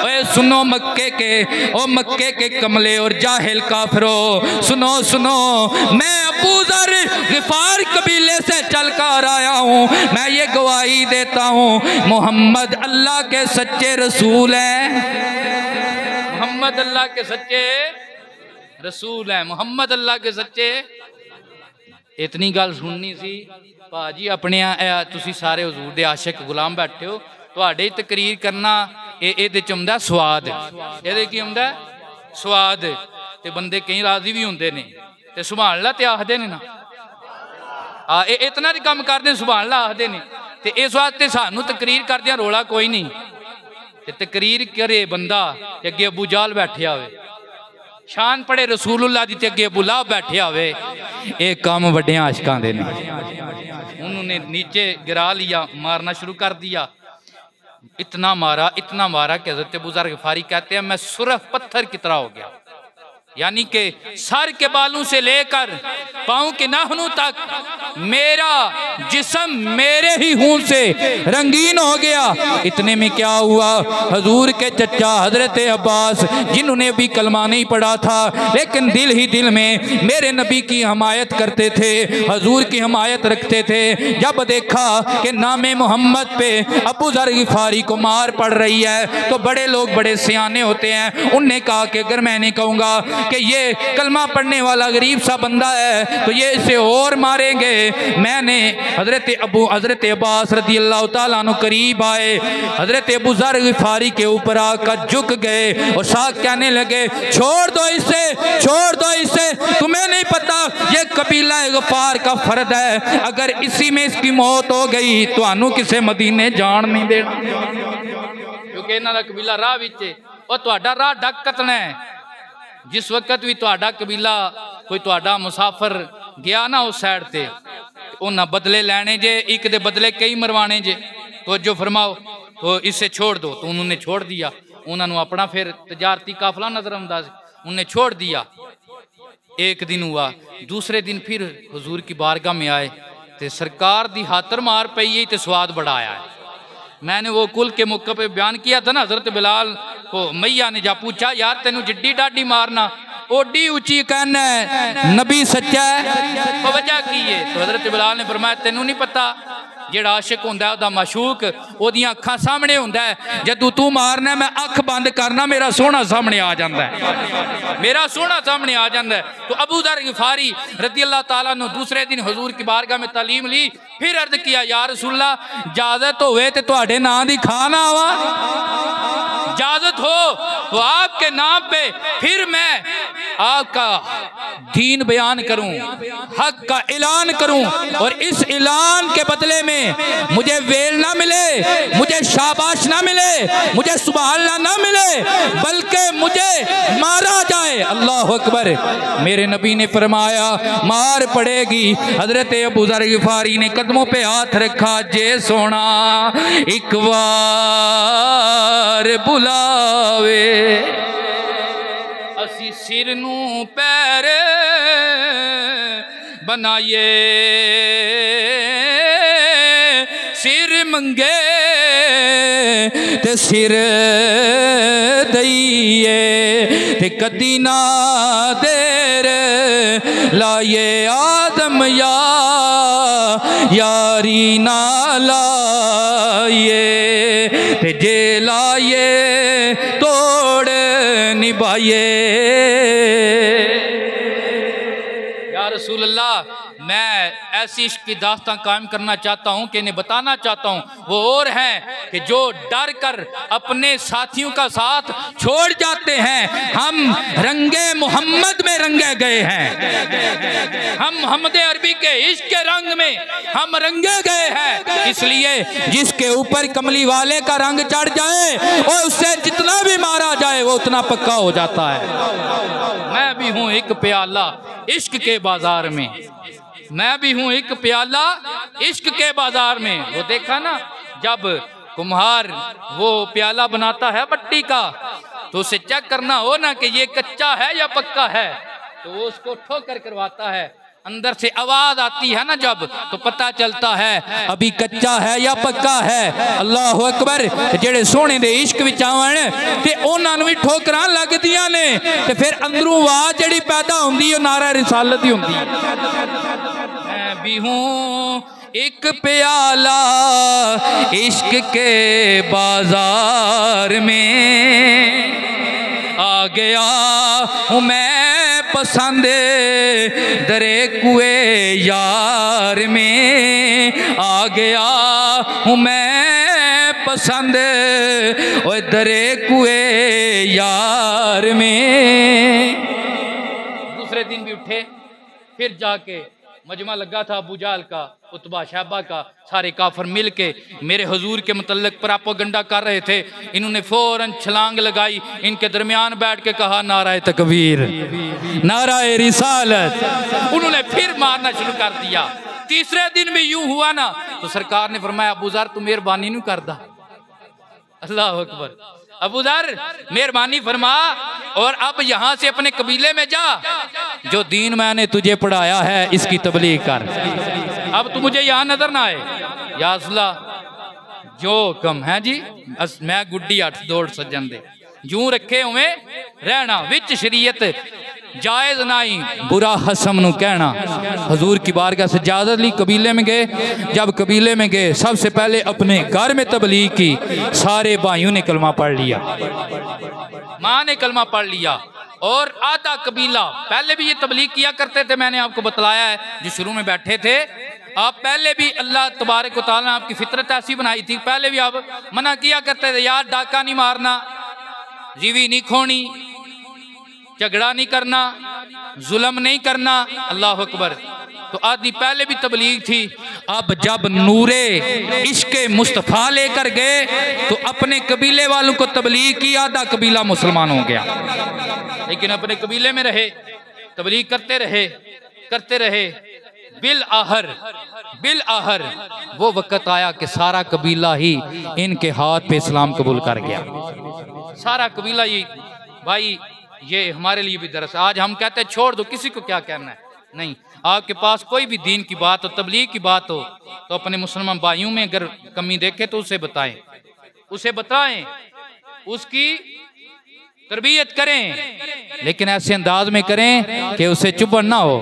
ओए सुनो मक्के के कमले और जाहिल काफिरों, सुनो सुनो, मैं अबू ज़र गिफार कबीले से चल कर आया हूँ। मैं ये गवाही देता हूँ मोहम्मद अल्लाह के सच्चे रसूल हैं। मोहम्मद अल्लाह के सच्चे रसूल हैं। मोहम्मद अल्लाह के सच्चे। इतनी गल सुननी सी भाजी अपने तुसी सारे हजूर दे आशिक गुलाम बैठे हो, तुहाडे तकरीर करना ये चुमदा स्वाद, ये की आंदा स्वाद। ते बंदे कई राजी भी होंदे ने ते सुभान अल्लाह ते आखदे ने ना, इतना दी काम करदे सुभान अल्लाह आखदे ने। ते इस वास्ते सानू तकरीर करदे रोला कोई नहीं। ते तकरीर करे बंदा ते अगे अबू जाल बैठे होवे, शान पड़े रसूलुल्लाह दी ते अगे अबू लाहब बैठे होवे। ये काम वड्डे आशिकां दे ने। उन्होंने नीचे गिरा लिया, मारना शुरू कर दिया। इतना मारा कि हज़रत अबू ज़र ग़िफ़ारी कहते हैं मैं सुरख पत्थर की तरह हो गया, यानी कि सर के बालों से लेकर पाँव के नाखूनों तक मेरा जिस्म मेरे ही खून से रंगीन हो गया। इतने में क्या हुआ, हजूर के चचा हजरत अब्बास जिन्होंने भी कलमा नहीं पढ़ा था लेकिन दिल ही दिल में मेरे नबी की हमायत करते थे, हजूर की हमायत रखते थे, जब देखा कि नामे मोहम्मद पे अबू ज़र ग़िफ़ारी को मार पड़ रही है तो बड़े लोग बड़े सियाने होते हैं, उनने कहा कि अगर मैं नहीं कहूँगा कि ये कलमा पढ़ने वाला गरीब सा बंदा है तो ये इसे और मारेंगे। मैंने हजरत अब्बास रज़ी अल्लाह ताला अन्हु करीब आए, हजरत अबू ज़र ग़िफ़ारी के ऊपर आकर झुक गए और साथ कहने लगे छोड़ दो इसे, छोड़ दो इसे, तुम्हें नहीं पता ये कबीला ग़फ़ार का फर्द है, अगर इसी में इसकी मौत हो गई तो आनू किसे मदीने जान नहीं देना, क्योंकि इन्हां दा कबीला राह विच और तुहाडा राह डक कतना है। जिस वक्त भी तुहाडा कबीला कोई तुहाडा मुसाफिर गया ना उस साइड से उन्हें बदले लैने जे, एक दे बदले कई मरवाने जे, तो जो फरमाओ तो इसे छोड़ दो। तो उन्होंने छोड़ दिया, उन्होंने अपना फिर तजारती काफिला नजर आंदा सी, उन्हें छोड़ दिया। एक दिन हुआ, दूसरे दिन फिर हुजूर की बारगाह में आए तो सरकार दी हातर मार पई तो स्वाद बड़ा आया है। मैंने वो कुल के मौके पे बयान किया था ना, हजरत बिलाल को मैया ने जा पूछा यार तेनू जिड्डी डाडी मारना ओडी ऊंची कहना है नबी सच्चा है, तो वजह की है? तो हजरत बिलाल ने फरमाया तेनू नहीं पता जेड़ा आशिक होंदा है ओदा माशूक ओदियां अखां सामने होंदा है, जदों तू मारना मैं अख बंद करना मेरा सोहना सामने आ जांदा है, मेरा सोहना सामने आ जांदा है। तो अबू ज़र ग़िफ़ारी रज़ी अल्लाह ताला ने दूसरे दिन हुजूर की बारगाह में तालीम ली, फिर अर्ज किया या रसूलल्लाह इजाजत होवे ते तुहाडे नाम दी खाना आवा, इजाजत हो तो आपके नाम पे फिर मैं आपका दीन बयान करूं, हक का ऐलान करूं, और इस ऐलान के बदले में मुझे वेल ना मिले, मुझे शाबाश ना मिले, मुझे सुभान ना मिले, बल्कि मुझे मारा जाए। अल्लाह अकबर। मेरे नबी ने फरमाया मार पड़ेगी। हजरत अबू ज़र ग़िफ़ारी ने कदमों पे हाथ रखा, जे सोना एक बार बुलावे असी सिर नू पैर बनाइए, सिर मंगे ते सिर दईए, ते कदी ना देर लाइए आदम यारी ना लाइए, ते जे लाइए तोड़ निभाइए। या रसूल अल्लाह मैं ऐसी इश्क की दास्तां कायम करना चाहता हूँ कि इन्हें बताना चाहता हूँ वो और हैं कि जो डर कर अपने साथियों का साथ छोड़ जाते हैं। हम रंगे मोहम्मद में रंगे गए हैं, हम मोहम्मद अरबी के इश्क के रंग में हम रंगे गए हैं, इसलिए जिसके ऊपर कमली वाले का रंग चढ़ जाए और उससे जितना भी मारा जाए वो उतना पक्का हो जाता है। मैं भी हूँ एक प्याला इश्क के बाजार में, मैं भी हूँ एक प्याला इश्क के बाजार में। वो देखा ना जब कुम्हार वो प्याला बनाता है मट्टी का तो उसे चेक करना हो ना कि ये कच्चा है या पक्का है, तो वो उसको ठोकर करवाता है अंदर से आवाज आती है ना जब, तो पता चलता है अभी कच्चा है या पक्का है। अल्लाह अकबर। जेड़े सोने दे इश्क विच आवन ते उन्हां नूं भी ठोकरां लगदियां ने, ते फिर अंदरों आवाज जेड़ी पैदा हुंदी है नारा रिसालत दी हुंदी है। मैं भी हूं एक प्याला इश्क के बाजार में, आ गया हूँ मैं पसंद दरे कुए यार में, आ गया हूँ मैं पसंद और दरे कुए यार में। दूसरे दिन भी उठे, फिर जाके मजमा लगा था अबू जाहल का, उतबा शहबा का, सारे काफर मिल के मेरे हुजूर के मुतल्लिक प्रोपेगेंडा कर रहे थे। इन्होंने फौरन छलांग लगाई, इनके दरमियान बैठ के कहा नाराए तकबीर, नाराए रिसालत। उन्होंने फिर मारना शुरू कर दिया। तीसरे दिन भी यूं हुआ ना, तो सरकार ने फरमाया अबू ज़र तू मेहरबानी नहीं करदा। अल्लाह अकबर। अबू ज़र मेहरबानी फरमा और अब यहां से अपने कबीले में जा, जो दीन मैंने तुझे पढ़ाया है इसकी तबलीग कर। अब तू मुझे यहां नजर ना आए। या असला जो कम है जी, मैं गुड्डी 8 दौड़ सज्जन दे यूं रखे हुए रहना, विच शरीयत जायज नहीं बुरा हसम नु कहना। हजूर की बारगाह से इजाजत ली, कबीले में गए। जब कबीले में गए सबसे पहले अपने घर में तबलीग की। सारे भाइयों ने कलमा पढ़ लिया, माँ ने कलमा पढ़ लिया, और आधा कबीला पहले भी ये तबलीग किया करते थे। मैंने आपको बतलाया है जो शुरू में बैठे थे, आप पहले भी अल्लाह तबारक व तआला ने आपकी फितरत ऐसी बनाई थी, पहले भी आप मना किया करते थे, यार डाका नहीं मारना, जीवी नहीं खोनी, झगड़ा नहीं करना, जुल्म नहीं करना। अल्लाह अकबर। तो आदि पहले भी तबलीग थी। अब जब नूरे इश्क़े मुस्तफ़ा लेकर गए तो अपने कबीले वालों को तबलीग की, आधा कबीला मुसलमान हो गया, लेकिन अपने कबीले में रहे, तबलीग करते रहे। बिल आहर वो वक़्त आया कि सारा कबीला ही इनके हाथ पे इस्लाम कबूल कर गया। सारा कबीला ही। भाई ये हमारे लिए भी दरस। आज हम कहते हैं छोड़ दो, किसी को क्या कहना है। नहीं, आपके पास कोई भी दीन की बात हो, तबलीग की बात हो, तो अपने मुसलमान भाइयों में अगर कमी देखे तो उसे बताएं, उसकी तरबियत करें, लेकिन ऐसे अंदाज में करें कि उसे चुभन ना हो,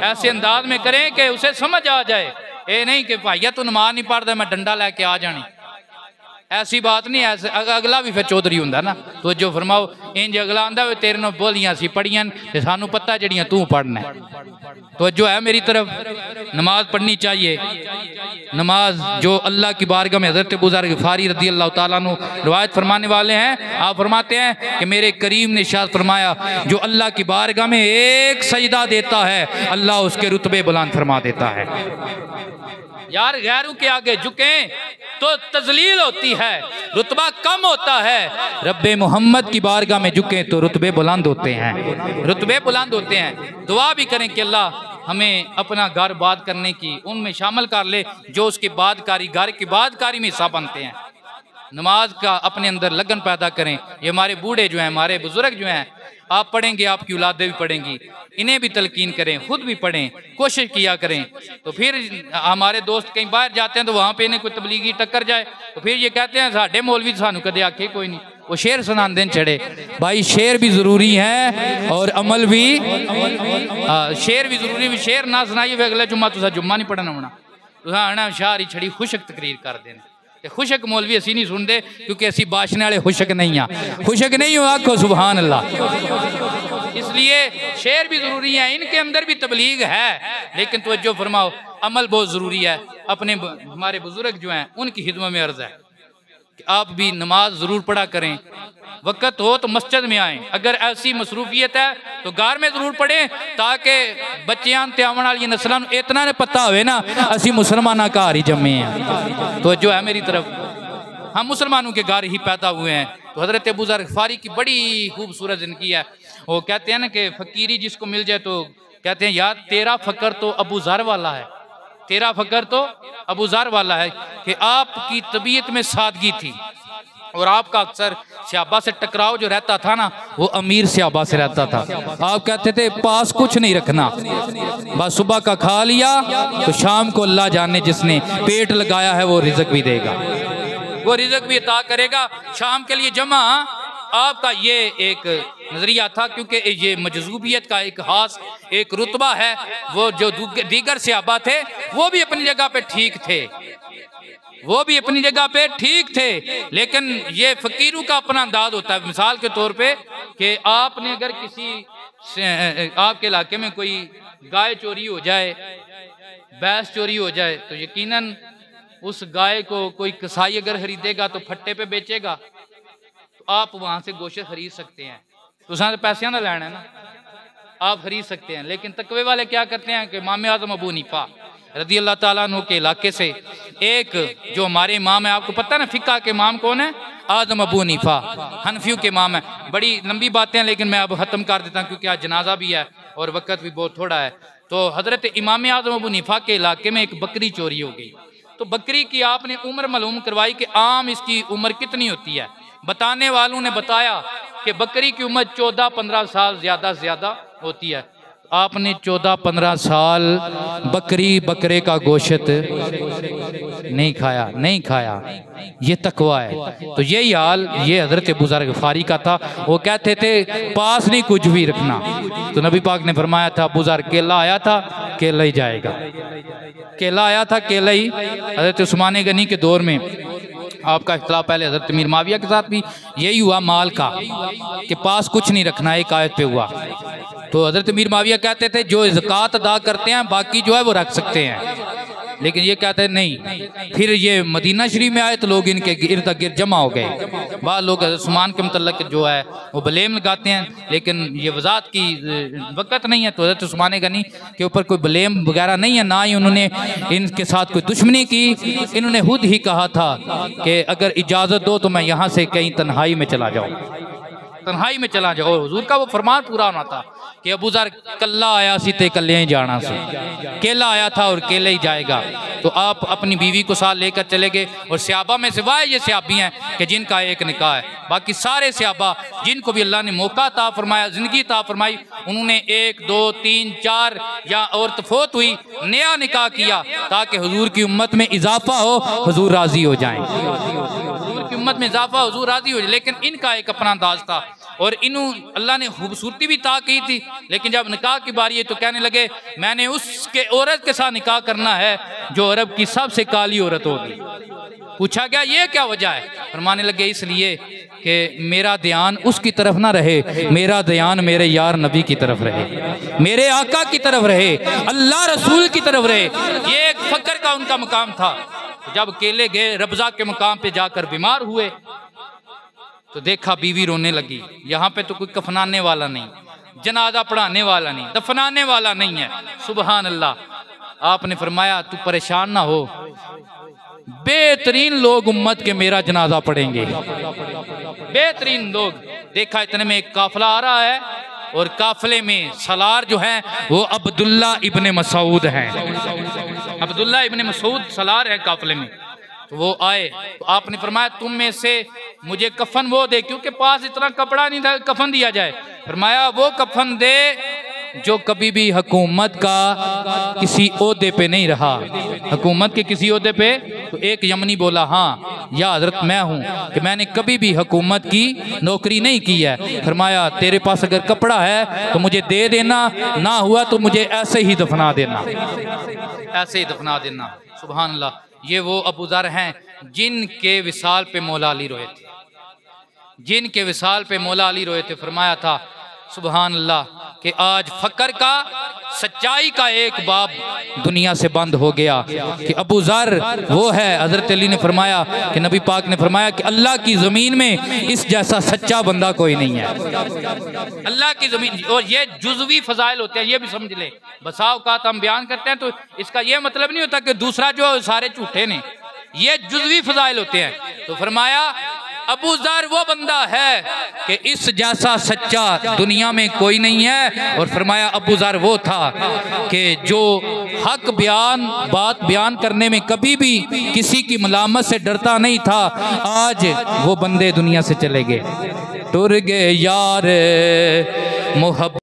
ऐसे अंदाज में करें कि उसे समझ आ जाए। ये नहीं कि भाइया तू नमाज नहीं पढ़ता मैं डंडा लेके आ जानी, ऐसी बात नहीं। ऐसे अगला भी फिर चौधरी हुंदा ना, तो जो फरमाओ इंज अगला आंदा वे तेरे नाल बोलियां सी पढ़ियां ते सानू पता जड़ियां तू पढ़ना है। तो जो है मेरी तरफ, नमाज पढ़नी चाहिए। नमाज जो अल्लाह की बारगाह में हज़रत अबू ज़र ग़िफ़ारी रज़ी अल्लाह ताला अन्हु रिवायत फरमाने वाले हैं, आप फरमाते हैं कि मेरे करीम ने इरशाद फरमाया जो अल्लाह की बारगाह में एक सजदा देता है अल्लाह उसके रुतबे बुलंद फरमा देता है। यार गैरों के आगे झुके तो तजलील होती है, रुतबा कम होता है। रब्बे मोहम्मद की बारगाह में झुके तो रुतबे बुलंद होते हैं, रुतबे बुलंद होते हैं। दुआ भी करें कि अल्लाह हमें अपना घर बाद करने की उनमें शामिल कर ले जो उसकी बादकारी, घर की बादकारी में हिस्सा बनते हैं। नमाज का अपने अंदर लगन पैदा करें। ये हमारे बूढ़े जो हैं, हमारे बुजुर्ग जो हैं, आप पढ़ेंगे, आपकी औलादें भी पढ़ेंगी, इन्हें भी तलकीन करें, खुद भी पढ़ें, कोशिश किया करें। तो फिर हमारे दोस्त कहीं बाहर जाते हैं तो वहाँ पे इन्हें कोई तबलीगी टक्कर जाए तो फिर ये कहते हैं साढ़े मौलवी सानू कदे आखे कोई नहीं, वो शेर सुनाते चढ़े। भाई शेर भी ज़रूरी है और अमल भी, शेर भी ज़रूरी भी। शेर ना सुनाइए फिर अगले जुम्मा तुसा जुम्मा नहीं पढ़ना होना, तुसा आना शार ही छड़ी खुशक तकरीर कर देना। खुशक मौलवी असी नहीं सुनते क्योंकि असी बाशने वाले खुशक नहीं हाँ, खुशक नहीं हो आखो सुभान अल्लाह। इसलिए शेर भी जरूरी है, इनके अंदर भी तबलीग है, लेकिन तवज्जो फरमाओ अमल बहुत जरूरी है। अपने हमारे बुजुर्ग जो हैं उनकी खिदमत में अर्ज है कि आप भी नमाज जरूर पढ़ा करें, वक़्त हो तो मस्जिद में आएँ, अगर ऐसी मसरूफियत है तो घर में जरूर पढ़ें ताकि बच्चियां ते आने वाली नस्लों को इतना नहीं पता होवे ना असी मुसलमाना घर ही जमे हैं। तो जो है मेरी तरफ, हम मुसलमानों के घर ही पैदा हुए हैं। तो हज़रत अबू ज़र ग़िफ़ारी की बड़ी खूबसूरत ज़िंदगी है। वो कहते हैं ना कि फ़कीरी जिसको मिल जाए तो कहते हैं यार तेरा फ़क्र तो अबू ज़र वाला है, तेरा फ़क्र तो अबू ज़र वाला है कि आपकी तबीयत में सादगी थी, और आपका अक्सर सहाबा से टकराव जो रहता था ना, वो अमीर सहाबा से रहता था। आप कहते थे पास कुछ नहीं रखना, बस सुबह का खा लिया तो शाम को अल्लाह जाने जिसने पेट लगाया है वो रिज़्क भी देगा, वो रिज़्क भी अता करेगा, शाम के लिए जमा। आपका ये एक नजरिया था, क्योंकि ये मजजूबियत का एक खास एक रुतबा है। वो जो दीगर सहाबा थे वो भी अपनी जगह पे ठीक थे, वो भी अपनी जगह पे ठीक थे, लेकिन ये फकीरों का अपना अंदाज होता है। मिसाल के तौर पे कि आपने अगर किसी आपके इलाके में कोई गाय चोरी हो जाए, भैंस चोरी हो जाए, तो यकीनन उस गाय को कोई कसाई अगर खरीदेगा तो फट्टे पे बेचेगा, तो आप वहां से गोश्त खरीद सकते हैं, तो उसने पैसे ना लेना है ना, आप खरीद सकते हैं। लेकिन तकवे वाले क्या करते हैं कि इमाम आज़म अबू हनीफा रज़ी अल्लाह ताला अन्हु के इलाके से एक जो हमारे इमाम है, आपको पता है ना फिक़्ह के इमाम कौन है? आज़म अबू हनीफा, हनफियों के इमाम है। बड़ी लंबी बातें हैं लेकिन मैं अब ख़त्म कर देता हूँ क्योंकि आज जनाजा भी है और वक्त भी बहुत थोड़ा है। तो हज़रत इमाम आज़म अबू हनीफा के इलाके में एक बकरी चोरी हो गई। तो बकरी की आपने उम्र मालूम करवाई कि आम इसकी उम्र कितनी होती है। बताने वालों ने बताया कि बकरी की उम्र 14-15 साल ज़्यादा से ज़्यादा होती है। आपने 14-15 साल बकरी बकरे का गोश्त नहीं खाया, नहीं खाया, ये तकवा है। तो यही हाल ये हज़रत अबू ज़र ग़िफ़ारी का था। वो कहते थे पास नहीं कुछ भी रखना, तो नबी पाक ने फरमाया था अबू ज़र केला आया था केला ही जाएगा, केला आया था केला ही। हज़रत उस्मान गनी के दौर में आपका इख्तिलाफ पहले हज़रत अमीर माविया के साथ भी यही हुआ, माल का कि पास कुछ नहीं रखना, एक आयत पे हुआ। तो हज़रत अमीर माविया कहते थे जो ज़कात अदा करते हैं बाकी जो है वो रख सकते हैं, लेकिन ये कहते हैं नहीं। फिर ये मदीना शरीफ में आए तो लोग इनके इर्द गिर्द जमा हो गए। बाद लोग उस्मान के मुतल्लक जो है वो ब्लेम लगाते हैं, लेकिन ये वजाहत की वक़्त नहीं है। तो हज़रत उस्मान गनी के ऊपर कोई ब्लेम वगैरह नहीं है, ना ही उन्होंने इनके साथ कोई दुश्मनी की। इन्होंने खुद ही कहा था कि अगर इजाज़त दो तो मैं यहाँ से कहीं तन्हाई में चला जाऊँ, तन्हाई में चला जाओ। हुजूर का वो फरमान पूरा होना था कि अबू ज़र कल्ला आया सी ते कल्ले ही जाना सी, केला आया था और केले ही जाएगा। तो आप अपनी बीवी को साथ लेकर चले गए। और सहाबा में सिवाय ये सहाबी हैं कि जिनका एक निकाह है, बाकी सारे सहाबा जिनको भी अल्लाह ने मौका अता फरमाया, ज़िंदगी अता फरमाई, उन्होंने 1, 2, 3, 4 या औरत फोत हुई नया निकाह किया ताकि हुजूर की उम्मत में इजाफा हो, हुजूर राज़ी हो जाएं, हुजूर की उम्मत में इजाफा, हुजूर राज़ी हो जाए। लेकिन इनका एक अपना अंदाज था और इन्हों अल्लाह ने खूबसूरती भी ता की थी, लेकिन जब निकाह की बारी है तो कहने लगे मैंने उसके औरत के साथ निकाह करना है जो अरब की सबसे काली औरत होगी। पूछा गया ये क्या वजह है? फरमाने लगे इसलिए कि मेरा ध्यान उसकी तरफ ना रहे, मेरा ध्यान मेरे यार नबी की तरफ रहे, मेरे आका की तरफ रहे, अल्लाह रसूल की तरफ रहे। ये एक फक्र का उनका मुकाम था। जब अकेले गए रबजा के मुकाम पे जाकर बीमार हुए तो देखा बीवी रोने लगी। यहाँ पे तो कोई कफनाने वाला नहीं, जनाजा पढ़ाने वाला नहीं, दफनाने वाला नहीं है। सुबहान अल्लाह। आपने फरमाया तू परेशान ना हो, बेहतरीन लोग उम्मत के मेरा जनाजा पढ़ेंगे, बेहतरीन लोग। देखा इतने में एक काफिला आ रहा है और काफिले में सलार जो है वो अब्दुल्ला इब्ने मसूद हैं। अब्दुल्ला इब्ने मसूद सलार है काफिले में। तो वो आए तो आपने फरमाया तुम में से मुझे कफन वो दे, क्योंकि पास इतना कपड़ा नहीं था कफन दिया जाए। फरमाया वो कफन दे जो कभी भी हुकूमत का किसी ओहदे पे नहीं रहा, हुकूमत के किसी ओहदे पे। तो एक यमनी बोला हाँ या हजरत मैं हूँ कि मैंने कभी भी हुकूमत की नौकरी नहीं की है। फरमाया तेरे पास अगर कपड़ा है तो मुझे दे देना, ना हुआ तो मुझे ऐसे ही दफना देना, ऐसे ही दफना देना। सुभान अल्लाह। ये वो अबू ज़र हैं जिनके विसाल पे मौला अली रोए थे, जिनके विसाल पे मौला अली रोए थे। फरमाया था सुभान अल्लाह कि आज फकर का सच्चाई का एक बाब दुनिया से बंद हो गया कि अबू ज़र वो है। हज़रत अली ने फरमाया कि नबी पाक ने फरमाया कि अल्लाह की ज़मीन में इस जैसा सच्चा बंदा कोई नहीं है, अल्लाह की ज़मीन। और ये जुज़वी फ़ज़ाइल होते हैं, ये भी समझ ले। बसा औक़ात हम बयान करते हैं तो इसका ये मतलब नहीं होता कि दूसरा जो सारे झूठे ने, ये जुज़वी फ़ज़ाइल होते हैं। तो फरमाया अबू ज़र वो बंदा है कि इस जैसा सच्चा दुनिया में कोई नहीं है। और फरमाया अबू ज़र वो था कि जो हक बात बयान करने में कभी भी किसी की मलामत से डरता नहीं था। आज वो बंदे दुनिया से चले गए, टुर गए यार मोहब्बत।